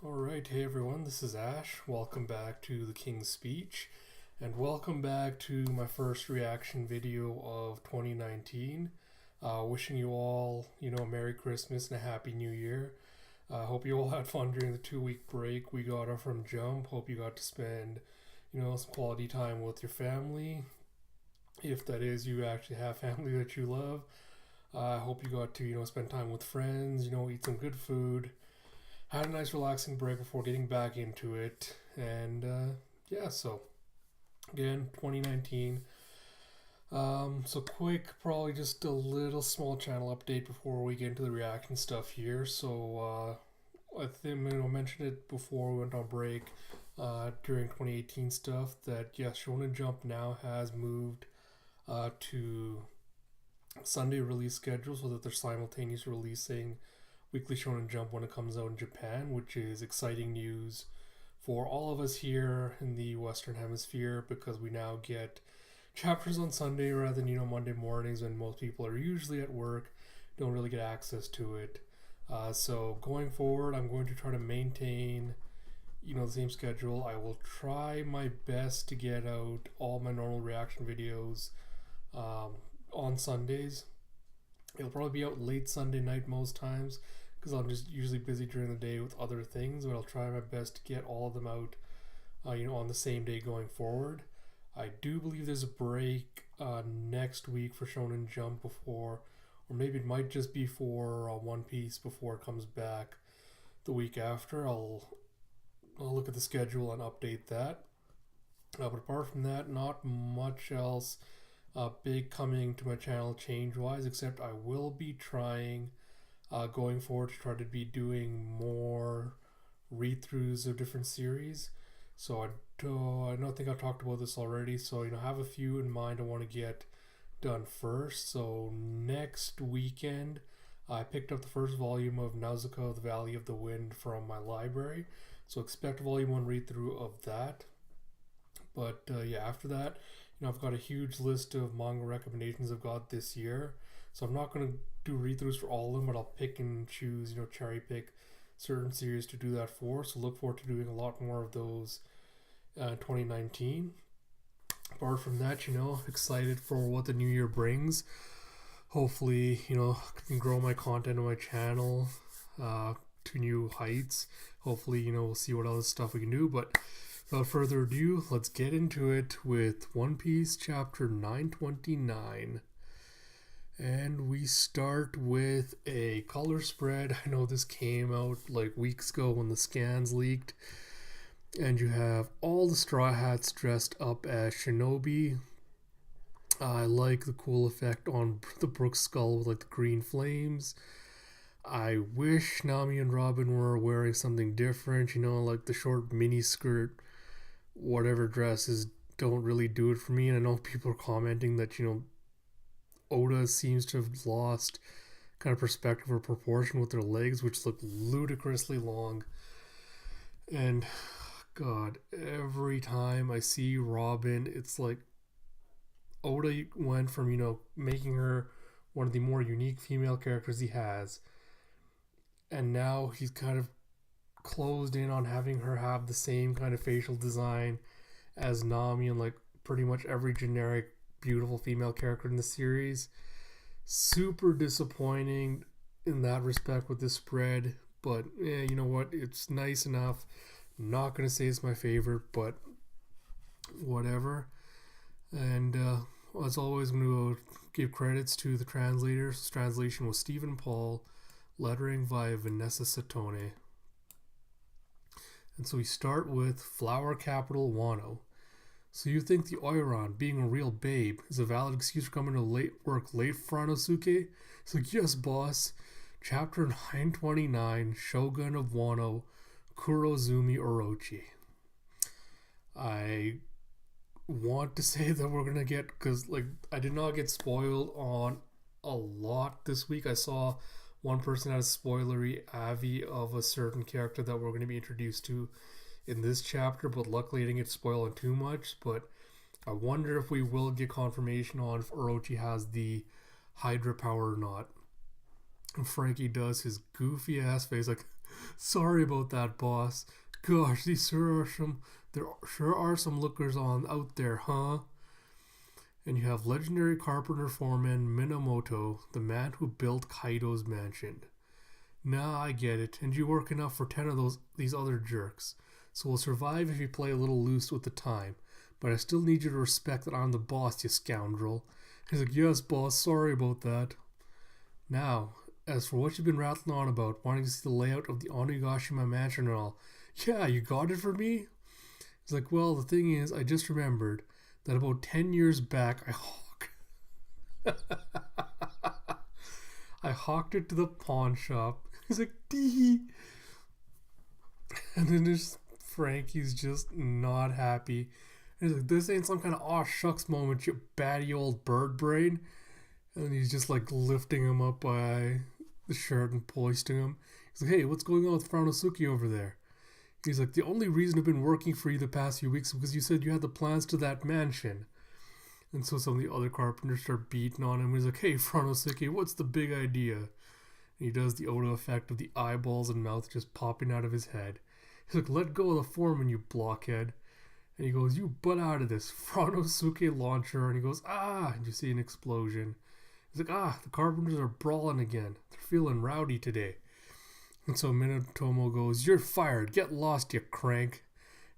Alright, hey everyone, this is Ash. Welcome back to the King's Speech, and welcome back to my first reaction video of 2019. Wishing you all, a Merry Christmas and a Happy New Year. Hope you all had fun during the 2 week break we got off from Jump. Hope you got to spend, some quality time with your family. If that is, you actually have family that you love. I hope you got to, spend time with friends, eat some good food, had a nice relaxing break before getting back into it. And yeah, so again, 2019. So quick, probably just a little small channel update before we get into the reaction stuff here. So I think I mentioned it before we went on break during 2018 stuff that yes, Shonen Jump now has moved to Sunday release schedule so that they're simultaneously releasing Weekly Shonen Jump when it comes out in Japan, which is exciting news for all of us here in the Western Hemisphere because we now get chapters on Sunday rather than Monday mornings when most people are usually at work, don't really get access to it. So going forward, I'm going to try to maintain the same schedule. I will try my best to get out all my normal reaction videos on Sundays. It'll probably be out late Sunday night most times because I'm just usually busy during the day with other things, but I'll try my best to get all of them out, on the same day going forward. I do believe there's a break next week for Shonen Jump before, or maybe it might just be for One Piece before it comes back the week after. I'll look at the schedule and update that. But apart from that, not much else big coming to my channel change wise, except I will be trying going forward to try to be doing more read throughs of different series. So I don't think I've talked about this already. So I have a few in mind I want to get done first. So next weekend, I picked up the first volume of Nausicaa, The Valley of the Wind from my library. So expect volume 1 read through of that. But yeah, after that, I've got a huge list of manga recommendations I've got this year. So I'm not going to do read throughs for all of them, but I'll pick and choose, cherry pick certain series to do that for. So look forward to doing a lot more of those in 2019. Apart from that, excited for what the new year brings. Hopefully, I can grow my content on my channel to new heights. Hopefully, we'll see what other stuff we can do. But without further ado, let's get into it with One Piece chapter 929. And we start with a color spread. I know this came out like weeks ago when the scans leaked. And you have all the Straw Hats dressed up as shinobi. I like the cool effect on the Brook skull with like the green flames. I wish Nami and Robin were wearing something different, like the short mini skirt, whatever dresses don't really do it for me. And I know people are commenting that, Oda seems to have lost kind of perspective or proportion with their legs, which look ludicrously long. And God, every time I see Robin, it's like Oda went from, making her one of the more unique female characters he has, and now he's kind of closed in on having her have the same kind of facial design as Nami and like pretty much every generic beautiful female character in the series. Super disappointing in that respect with this spread, but yeah, you know what, it's nice enough. Not gonna say it's my favorite, but whatever. And as always, I'm gonna give credits to the translators. This translation was Stephen Paul, lettering by Vanessa Satone. And so we start with Flower Capital Wano. So you think the Oiran, being a real babe, is a valid excuse for coming to work late for Anosuke? It's like, yes, boss. Chapter 929, Shogun of Wano, Kurozumi Orochi. I want to say that we're going to get, because I did not get spoiled on a lot this week. I saw one person had a spoilery avi of a certain character that we're going to be introduced to in this chapter, but luckily I didn't get spoiled on too much. But I wonder if we will get confirmation on if Orochi has the Hydra power or not. And Frankie does his goofy ass face like, Sorry about that, boss. Gosh, there sure are some lookers on out there, huh? And you have legendary carpenter foreman Minamoto, the man who built Kaido's mansion. Nah, I get it, and you work enough for 10 of these other jerks. So we'll survive if you play a little loose with the time. But I still need you to respect that I'm the boss, you scoundrel. He's like, yes, boss, sorry about that. Now, as for what you've been rattling on about, wanting to see the layout of the Onigashima mansion and all, yeah, you got it for me? He's like, well, the thing is, I just remembered that about 10 years back, I hawked it to the pawn shop. He's like, dee. And then there's Frankie's just not happy. And he's like, this ain't some kind of aw shucks moment, you batty old bird brain. And he's just like lifting him up by the shirt and hoisting him. He's like, hey, what's going on with Franosuke over there? He's like, the only reason I've been working for you the past few weeks is because you said you had the plans to that mansion. And so some of the other carpenters start beating on him. He's like, hey, Franosuke, what's the big idea? And he does the Oda effect of the eyeballs and mouth just popping out of his head. He's like, let go of the foreman, you blockhead. And he goes, you butt out of this. Franosuke launcher. And he goes, ah. And you see an explosion. He's like, the carpenters are brawling again. They're feeling rowdy today. And so Minamoto goes, you're fired. Get lost, you crank.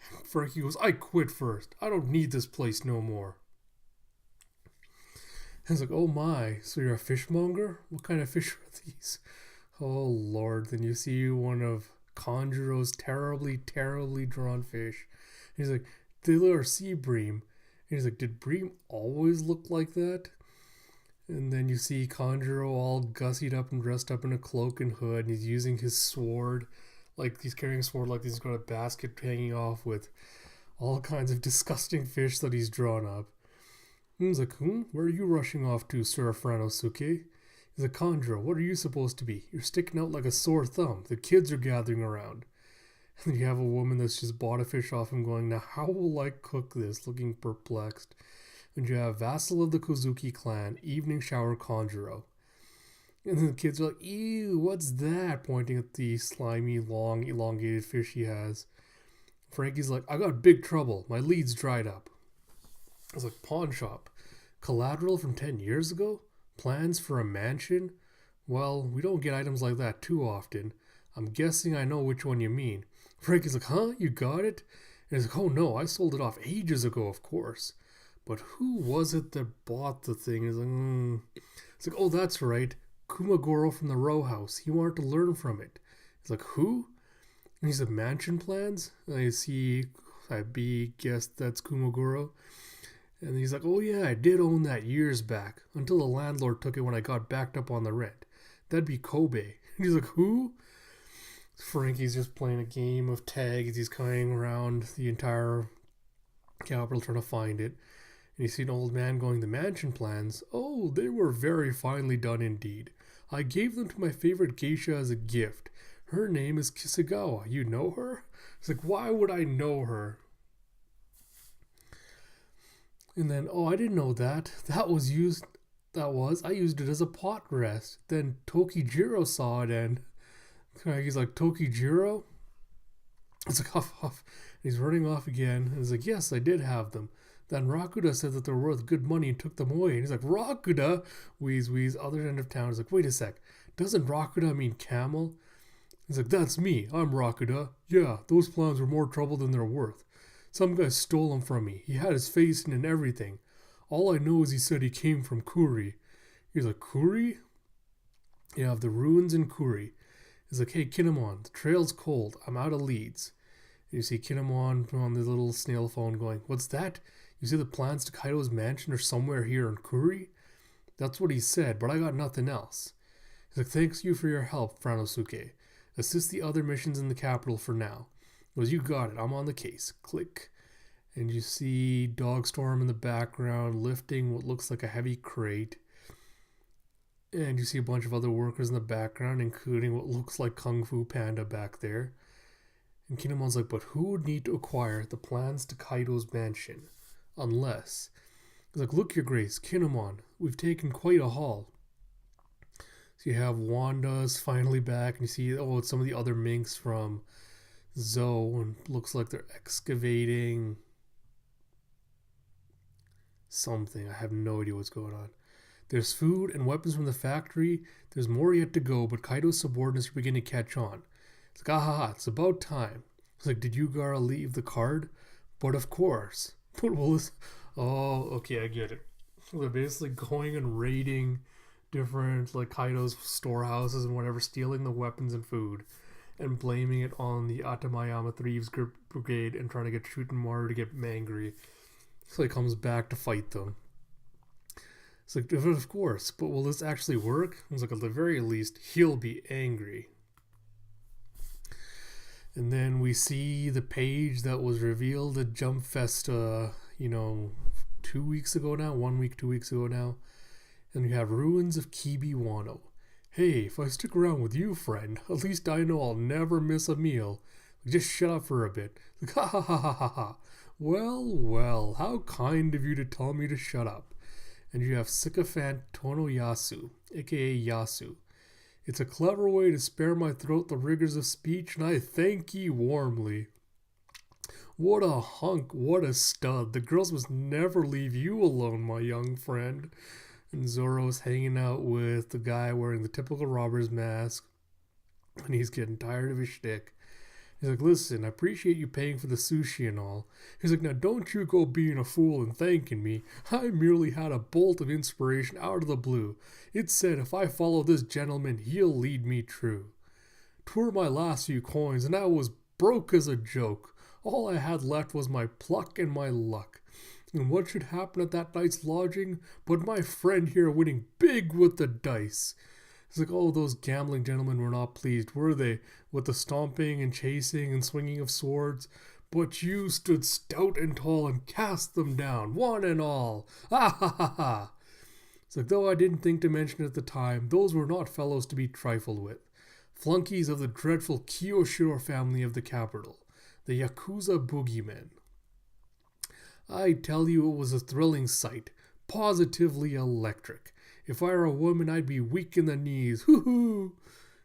And Frankie goes, I quit first. I don't need this place no more. And he's like, oh my, so you're a fishmonger? What kind of fish are these? Oh Lord. Then you see one of Kanjuro's terribly, terribly drawn fish. And he's like, they are sea bream. And he's like, did bream always look like that? And then you see Kanjuro all gussied up and dressed up in a cloak and hood, and he's using his sword, like he's carrying a sword like he's got a basket hanging off with all kinds of disgusting fish that he's drawn up. And he's like, where are you rushing off to, Sir Franosuke? He's like, Kanjuro, what are you supposed to be? You're sticking out like a sore thumb. The kids are gathering around. And then you have a woman that's just bought a fish off him going, now how will I cook this? Looking perplexed. And you have vassal of the Kozuki clan, evening shower Kanjuro. And then the kids are like, ew, what's that? Pointing at the slimy, long, elongated fish he has. Frankie's like, I got big trouble. My lead's dried up. It's like, pawn shop. Collateral from 10 years ago? Plans for a mansion? Well, we don't get items like that too often. I'm guessing I know which one you mean. Frankie's like, huh? You got it? And he's like, oh no, I sold it off ages ago, of course. But who was it that bought the thing? He's like, It's like, oh, that's right. Kumagoro from the row house. He wanted to learn from it. He's like, who? And he said, mansion plans? And I see, guess that's Kumagoro. And he's like, oh yeah, I did own that years back. Until the landlord took it when I got backed up on the rent. That'd be Kobe. And he's like, who? Frankie's just playing a game of tag as he's carrying around the entire capital trying to find it. And you see an old man going, the mansion plans? Oh, they were very finely done indeed. I gave them to my favorite geisha as a gift. Her name is Kisagawa. You know her? It's like, why would I know her? And then, I didn't know that. I used it as a pot rest. Then Tokijiro saw it and he's like, Tokijiro? It's like, huff, huff. And he's running off again. And he's like, yes, I did have them. Then Rakuda said that they're worth good money and took them away. And he's like, Rakuda? Wheeze, wheeze. Other end of town is like, wait a sec. Doesn't Rakuda mean camel? He's like, that's me. I'm Rakuda. Yeah, those plans were more trouble than they're worth. Some guy stole them from me. He had his face in and everything. All I know is he said he came from Kuri. He's like, Kuri? You have the ruins in Kuri. He's like, hey, Kinemon, the trail's cold. I'm out of leads. And you see Kinemon on the little snail phone going, what's that? You see the plans to Kaido's mansion are somewhere here in Kuri? That's what he said, but I got nothing else. He's like, thanks you for your help, Franosuke. Assist the other missions in the capital for now. He goes, you got it. I'm on the case. Click. And you see Dogstorm in the background lifting what looks like a heavy crate. And you see a bunch of other workers in the background, including what looks like Kung Fu Panda back there. And Kinemon's like, but who would need to acquire the plans to Kaido's mansion? Unless. He's like, look, your grace, Kinemon, we've taken quite a haul. So you have Wanda's finally back, and you see, oh, it's some of the other minks from Zoe, and looks like they're excavating something. I have no idea what's going on. There's food and weapons from the factory. There's more yet to go, but Kaido's subordinates are beginning to catch on. It's like, ah, it's about time. It's like, did Yugara leave the card? But of course. But will this... Oh, okay, I get it. So they're basically going and raiding different, like, Kaido's storehouses and whatever, stealing the weapons and food, and blaming it on the Atamayama Thieves Brigade and trying to get Shutenmaru to get angry. So he comes back to fight them. It's like, of course, but will this actually work? It's like, at the very least, he'll be angry. And then we see the page that was revealed at Jump Fest, 2 weeks ago now, 1 week, 2 weeks ago now. And we have Ruins of Kibi Wano. Hey, if I stick around with you, friend, at least I know I'll never miss a meal. Just shut up for a bit. Like, ha ha ha ha ha ha. Well, how kind of you to tell me to shut up. And you have Sycophant Tonoyasu, aka Yasu. It's a clever way to spare my throat the rigors of speech, and I thank ye warmly. What a hunk, what a stud. The girls must never leave you alone, my young friend. And Zoro's hanging out with the guy wearing the typical robber's mask, and he's getting tired of his shtick. He's like, listen, I appreciate you paying for the sushi and all. He's like, now don't you go being a fool and thanking me. I merely had a bolt of inspiration out of the blue. It said if I follow this gentleman, he'll lead me true. 'Twere my last few coins, and I was broke as a joke. All I had left was my pluck and my luck. And what should happen at that night's lodging but my friend here winning big with the dice? It's like, oh, those gambling gentlemen were not pleased, were they, with the stomping and chasing and swinging of swords? But you stood stout and tall and cast them down, one and all. Ah ha ha ha! It's like, though I didn't think to mention it at the time, those were not fellows to be trifled with. Flunkies of the dreadful Kiyoshiro family of the capital, the Yakuza boogeymen. I tell you, it was a thrilling sight, positively electric. If I were a woman, I'd be weak in the knees. Hoo-hoo!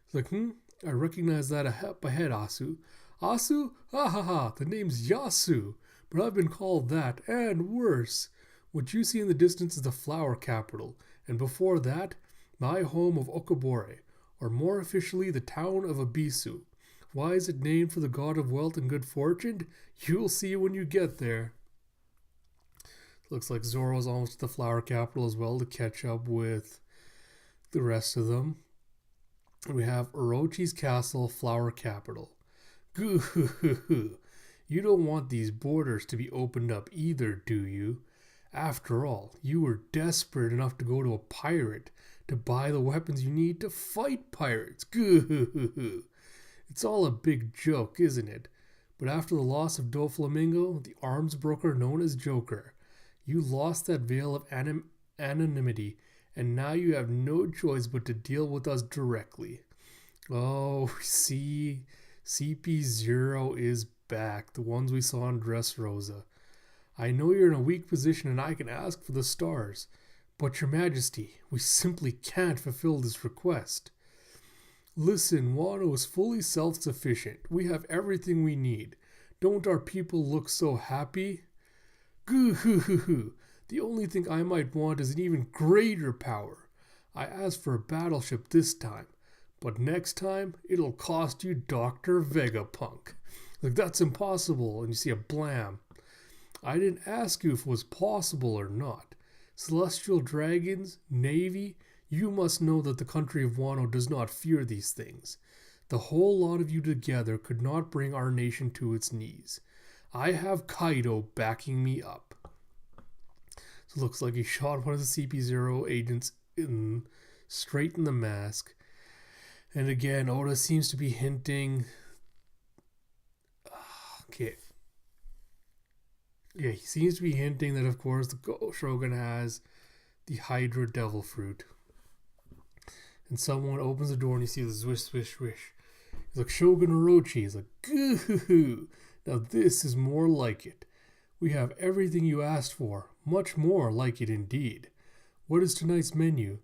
It's like, I recognize that ahead, Asu. Asu? Ha ha ha, the name's Yasu. But I've been called that, and worse. What you see in the distance is the flower capital, and before that, my home of Okobore, or more officially, the town of Abisu. Why is it named for the god of wealth and good fortune? You'll see when you get there. Looks like Zoro's almost at the flower capital as well to catch up with the rest of them. And we have Orochi's castle, flower capital. Goo-hoo-hoo-hoo. You don't want these borders to be opened up either, do you? After all, you were desperate enough to go to a pirate to buy the weapons you need to fight pirates. Goo-hoo-hoo-hoo. It's all a big joke, isn't it? But after the loss of Doflamingo, the arms broker known as Joker, you lost that veil of anonymity, and now you have no choice but to deal with us directly. Oh, see, CP0 is back, the ones we saw in Dressrosa. I know you're in a weak position and I can ask for the stars, but your majesty, we simply can't fulfill this request. Listen, Wano is fully self-sufficient. We have everything we need. Don't our people look so happy? Goo-hoo-hoo-hoo. The only thing I might want is an even greater power. I asked for a battleship this time, but next time it'll cost you Dr. Vegapunk. Like, that's impossible, and you see a blam. I didn't ask you if it was possible or not. Celestial dragons, navy, you must know that the country of Wano does not fear these things. The whole lot of you together could not bring our nation to its knees. I have Kaido backing me up. So it looks like he shot one of the CP0 agents straight in the mask. And again, Oda seems to be hinting... Okay. Yeah, he seems to be hinting that, of course, the Shogun has the Hydra devil fruit. And someone opens the door and you see the swish, swish, swish. He's like, Shogun Orochi. He's like, goo. Now this is more like it. We have everything you asked for. Much more like it indeed. What is tonight's menu?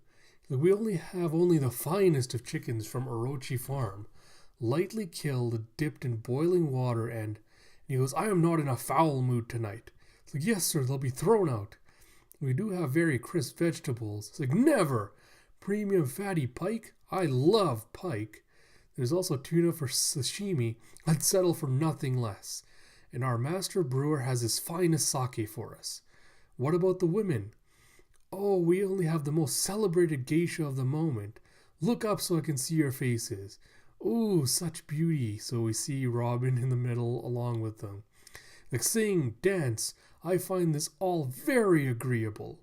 Like, we only have only the finest of chickens from Orochi Farm, lightly killed, dipped in boiling water, and he goes, I am not in a foul mood tonight. It's like, yes, sir, they'll be thrown out. We do have very crisp vegetables. It's like, never! Premium fatty pike? I love pike. There's also tuna for sashimi. I'd settle for nothing less. And our master brewer has his finest sake for us. What about the women? Oh, we only have the most celebrated geisha of the moment. Look up so I can see your faces. Ooh, such beauty. So we see Robin in the middle along with them. Like, sing, dance. I find this all very agreeable.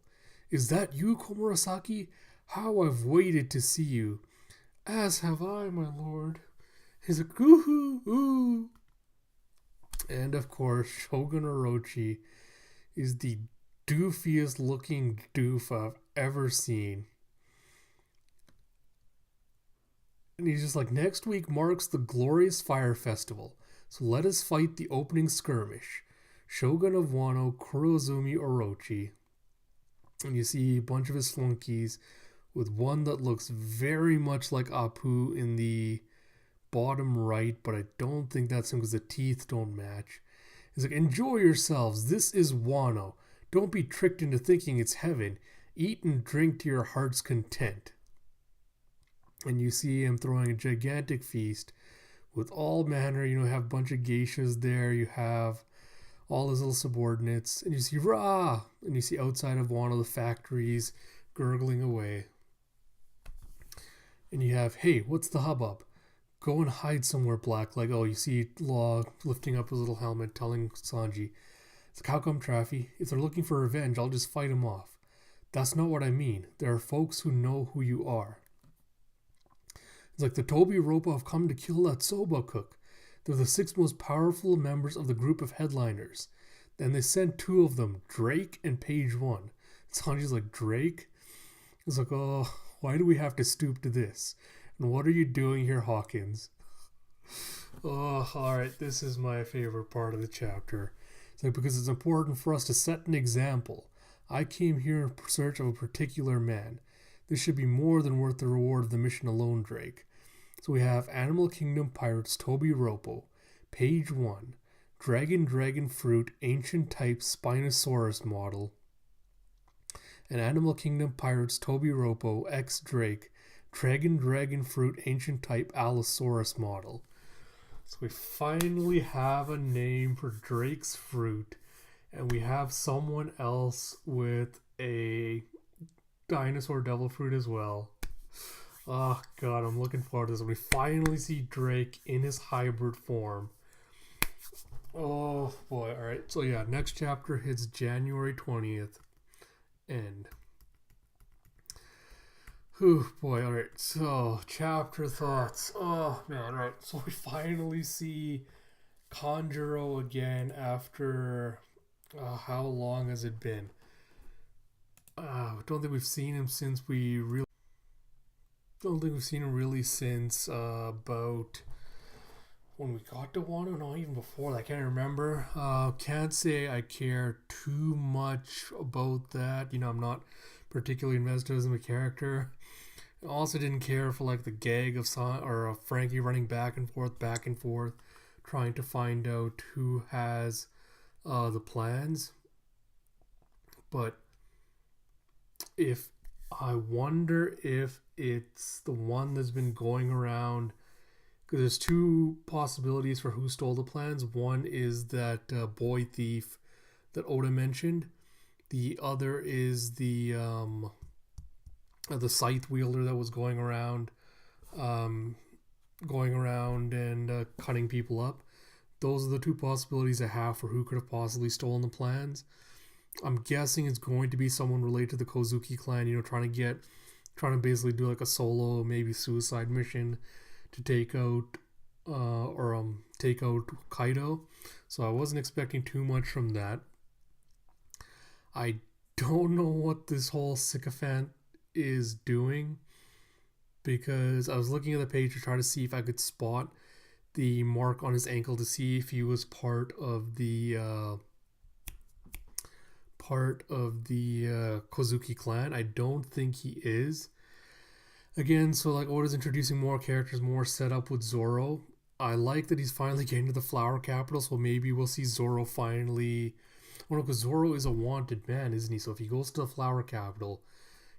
Is that you, Komurasaki? How I've waited to see you. As have I, my lord. He's like, ooh, ooh. And of course, Shogun Orochi is the doofiest looking doof I've ever seen. And he's just like, next week marks the glorious fire festival, so let us fight the opening skirmish. Shogun of Wano, Kurozumi Orochi. And you see a bunch of his flunkies, with one that looks very much like Apu in the bottom right, but I don't think that's him because the teeth don't match. He's like, enjoy yourselves, this is Wano. Don't be tricked into thinking it's heaven. Eat and drink to your heart's content. And you see him throwing a gigantic feast with all manner, you have a bunch of geishas there, you have all his little subordinates, and you see Ra! And you see outside of one of the factories gurgling away. And you have, hey, what's the hubbub? Go and hide somewhere, Black Leg. Oh, you see Law lifting up his little helmet, telling Sanji, it's like, how come, Traffy? If they're looking for revenge, I'll just fight them off. That's not what I mean. There are folks who know who you are. It's like, the Tobi Roppo have come to kill that soba cook. They're the 6 most powerful members of the group of headliners. Then they sent 2 of them, Drake and Page 1. Sanji's like, Drake? It's like, oh, why do we have to stoop to this? And what are you doing here, Hawkins? Oh, alright, this is my favorite part of the chapter. It's like, because it's important for us to set an example. I came here in search of a particular man. This should be more than worth the reward of the mission alone, Drake. So we have Animal Kingdom Pirates Tobi Roppo, Page 1, Dragon Fruit Ancient Type Spinosaurus Model, and Animal Kingdom Pirates Tobi Roppo X Drake, Dragon Fruit Ancient Type Allosaurus Model. So we finally have a name for Drake's fruit, and we have someone else with a dinosaur devil fruit as well. Oh god, I'm looking forward to this. We finally see Drake in his hybrid form. Oh boy, alright. So yeah, next chapter hits January 20th. End. Whew, boy, alright. So, chapter thoughts. Oh man, alright. So we finally see Kanjuro again after... how long has it been? I don't think we've seen him since since about when we got to Wano. No, even before that. I can't remember. Can't say I care too much about that. I'm not particularly invested in the character. I also didn't care for like the gag of Frankie running back and forth, trying to find out who has the plans. But I wonder if it's the one that's been going around, because there's 2 possibilities for who stole the plans. One is that boy thief that Oda mentioned. The other is the scythe wielder that was going around and cutting people up. Those are the 2 possibilities I have for who could have possibly stolen the plans. I'm guessing it's going to be someone related to the Kozuki clan, trying to basically do like a solo, maybe suicide mission to take out Kaido. So I wasn't expecting too much from that. I don't know what this whole sycophant is doing, because I was looking at the page to try to see if I could spot the mark on his ankle to see if he was part of the Kozuki clan. I don't think he is. Again, so like Oda's introducing more characters, more setup with Zoro. I like that he's finally getting to the flower capital, so maybe we'll see Zoro finally. Well, because Zoro is a wanted man, isn't he? So if he goes to the flower capital,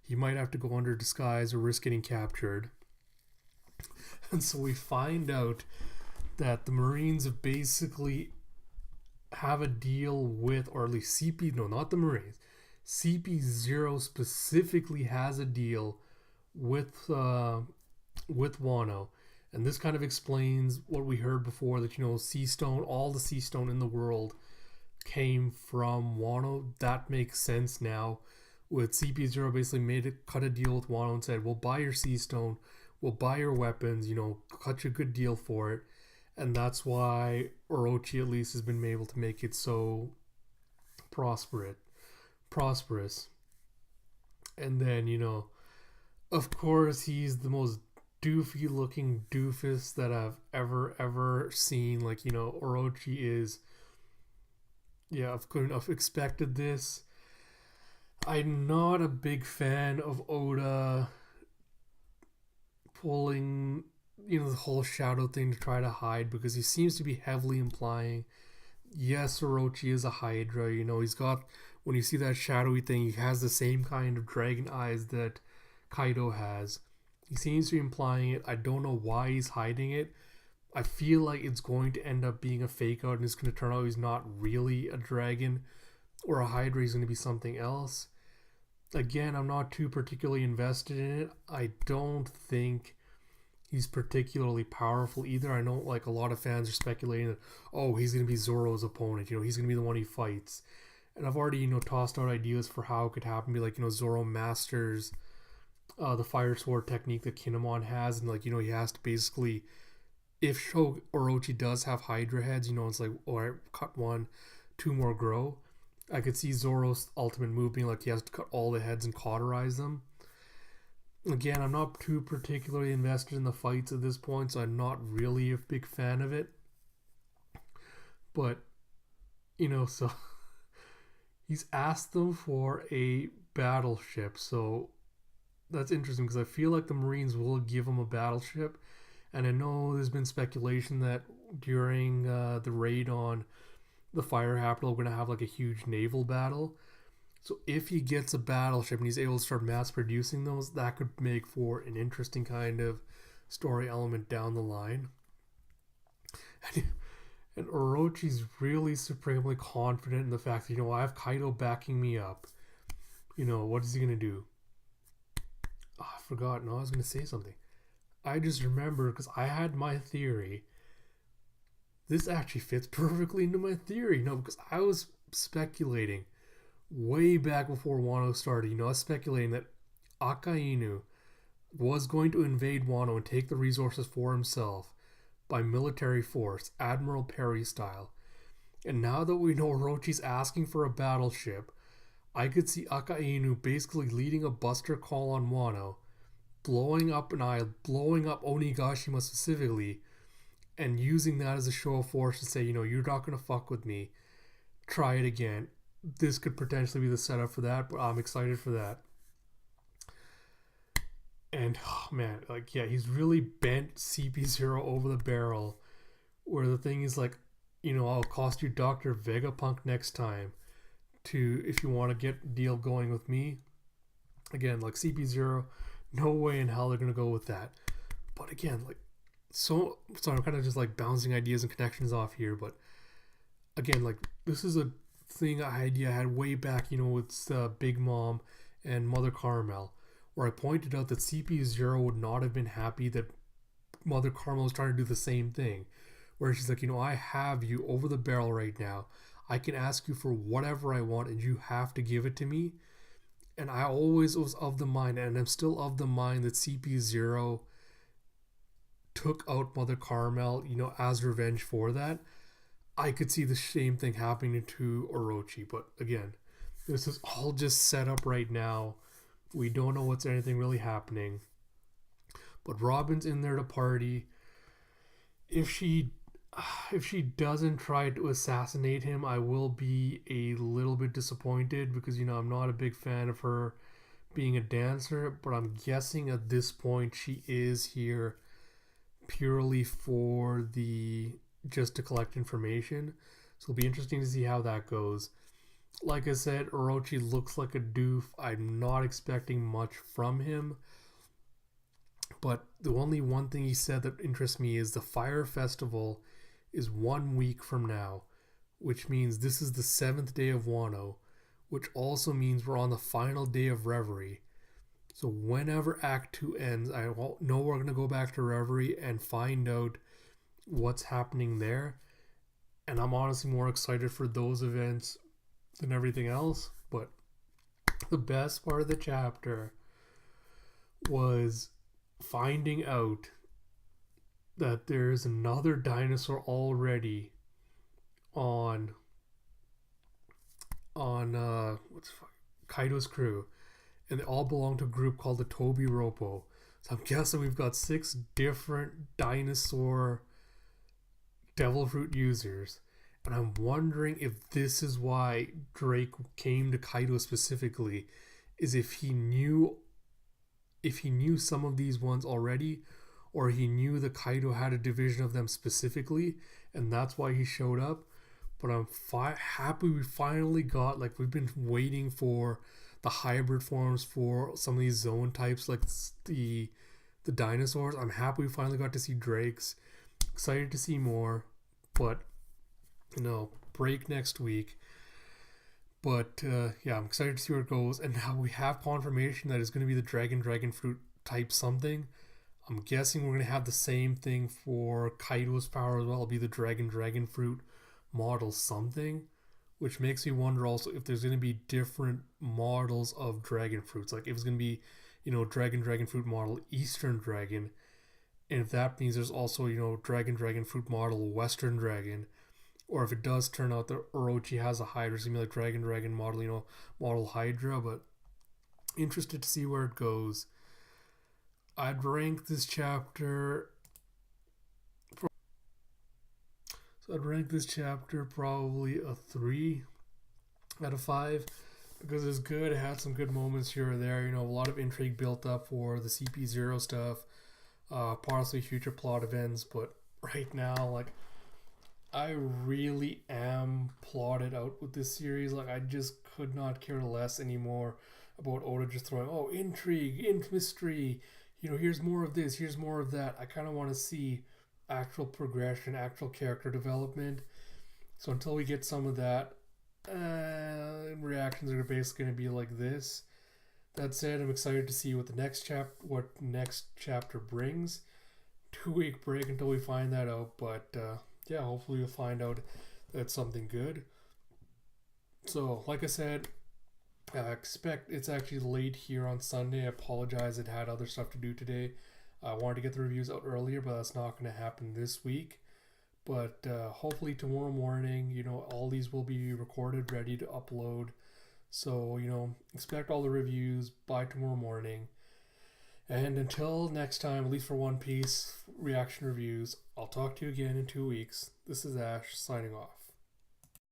he might have to go under disguise or risk getting captured. And so we find out that the Marines have basically have a deal with, or at least CP, no, not the Marines. CP0 specifically has a deal with Wano, and this kind of explains what we heard before, that sea stone, all the sea stone in the world came from Wano. That makes sense now. With CP0 basically cut a deal with Wano and said, we'll buy your sea stone, we'll buy your weapons, cut you a good deal for it. And that's why Orochi at least has been able to make it so prosperous. And then, of course, he's the most doofy looking doofus that I've ever seen. Like, Orochi is, yeah, I couldn't have expected this. I'm not a big fan of Oda pulling, the whole shadow thing to try to hide, because he seems to be heavily implying, yes, Orochi is a Hydra. He's got, when you see that shadowy thing, he has the same kind of dragon eyes that Kaido has. He seems to be implying it. I don't know why he's hiding it. I feel like it's going to end up being a fake out, and it's going to turn out he's not really a dragon or a Hydra. He's going to be something else. Again, I'm not too particularly invested in it. I don't think he's particularly powerful either. I know like a lot of fans are speculating that, oh, he's going to be Zoro's opponent. He's going to be the one he fights. And I've already, tossed out ideas for how it could happen. Be like, Zoro masters the fire sword technique that Kinemon has. And like, he has to basically, if Orochi does have Hydra heads, it's like, alright, cut one, two more grow. I could see Zoro's ultimate move being like he has to cut all the heads and cauterize them. Again, I'm not too particularly invested in the fights at this point, so I'm not really a big fan of it. But, so he's asked them for a battleship, so that's interesting because I feel like the Marines will give him a battleship. And I know there's been speculation that during the raid on the fire capital, we're going to have like a huge naval battle. So if he gets a battleship and he's able to start mass producing those, that could make for an interesting kind of story element down the line. And Orochi's really supremely confident in the fact that, I have Kaido backing me up. What is he going to do? Oh, I forgot. No, I was going to say something. I just remember because I had my theory. This actually fits perfectly into my theory. Because I was speculating way back before Wano started. I was speculating that Akainu was going to invade Wano and take the resources for himself by military force, Admiral Perry style. And now that we know Orochi's asking for a battleship, I could see Akainu basically leading a buster call on Wano, blowing up an island, blowing up Onigashima specifically, and using that as a show of force to say, you're not going to fuck with me. Try it again. This could potentially be the setup for that, but I'm excited for that. And, oh man, like, yeah, he's really bent CP0 over the barrel, where the thing is like, I'll cost you Dr. Vegapunk next time if you want to get a deal going with me. Again, like CP0, no way in hell they're going to go with that. But again, like, so I'm kind of just like bouncing ideas and connections off here, but again, like, this is a idea I had way back, with Big Mom and Mother Carmel, where I pointed out that CP0 would not have been happy that Mother Carmel was trying to do the same thing, where she's like, I have you over the barrel right now. I can ask you for whatever I want and you have to give it to me. And I always was of the mind, and I'm still of the mind, that CP0 took out Mother Carmel, as revenge for that. I could see the same thing happening to Orochi, but again, this is all just set up right now. We don't know what's anything really happening. But Robin's in there to party. If she doesn't try to assassinate him, I will be a little bit disappointed because, I'm not a big fan of her being a dancer, but I'm guessing at this point she is here purely for the just to collect information. So it'll be interesting to see how that goes. Like I said, Orochi looks like a doof. I'm not expecting much from him. But the only one thing he said that interests me is the Fire Festival is 1 week from now, which means this is the 7th day of Wano, which also means we're on the final day of Reverie. So whenever Act 2 ends, I know we're going to go back to Reverie and find out what's happening there. And I'm honestly more excited for those events than everything else. But the best part of the chapter was finding out that there's another dinosaur already on Kaido's crew, and they all belong to a group called the Tobi Roppo. So I'm guessing we've got 6 different dinosaur devil fruit users, and I'm wondering if this is why Drake came to Kaido specifically, is if he knew some of these ones already, or he knew that Kaido had a division of them specifically, and that's why he showed up. But I'm happy we finally got, like, we've been waiting for the hybrid forms for some of these zone types, like the dinosaurs. I'm happy we finally got to see Drake's. Excited to see more, but break next week. But yeah, I'm excited to see where it goes, and now we have confirmation that it's going to be the dragon fruit type something. I'm guessing we're going to have the same thing for Kaido's power as well. It'll be the dragon fruit model something, which makes me wonder also if there's going to be different models of dragon fruits, like if it's going to be dragon fruit model Eastern Dragon, and if that means there's also dragon fruit model Western Dragon, or if it does turn out that Orochi has a Hydra, it's going to be like dragon model model Hydra. But interested to see where it goes. I'd rank this chapter probably a 3 out of 5, because it's good. It had some good moments here or there. A lot of intrigue built up for the CP0 stuff, possibly future plot events. But right now, like, I really am plotted out with this series. Like, I just could not care less anymore about Oda just throwing, intrigue, mystery. Here's more of this, here's more of that. I kind of want to see actual progression, actual character development. So until we get some of that, reactions are basically going to be like this. That said, I'm excited to see what next chapter brings. 2-week break until we find that out, but yeah, hopefully we'll find out that's something good. So, like I said, I expect it's actually late here on Sunday. I apologize, it had other stuff to do today. I wanted to get the reviews out earlier, but that's not going to happen this week. But hopefully tomorrow morning, all these will be recorded, ready to upload. So, expect all the reviews by tomorrow morning. And until next time, at least for One Piece reaction reviews, I'll talk to you again in 2 weeks. This is Ash, signing off.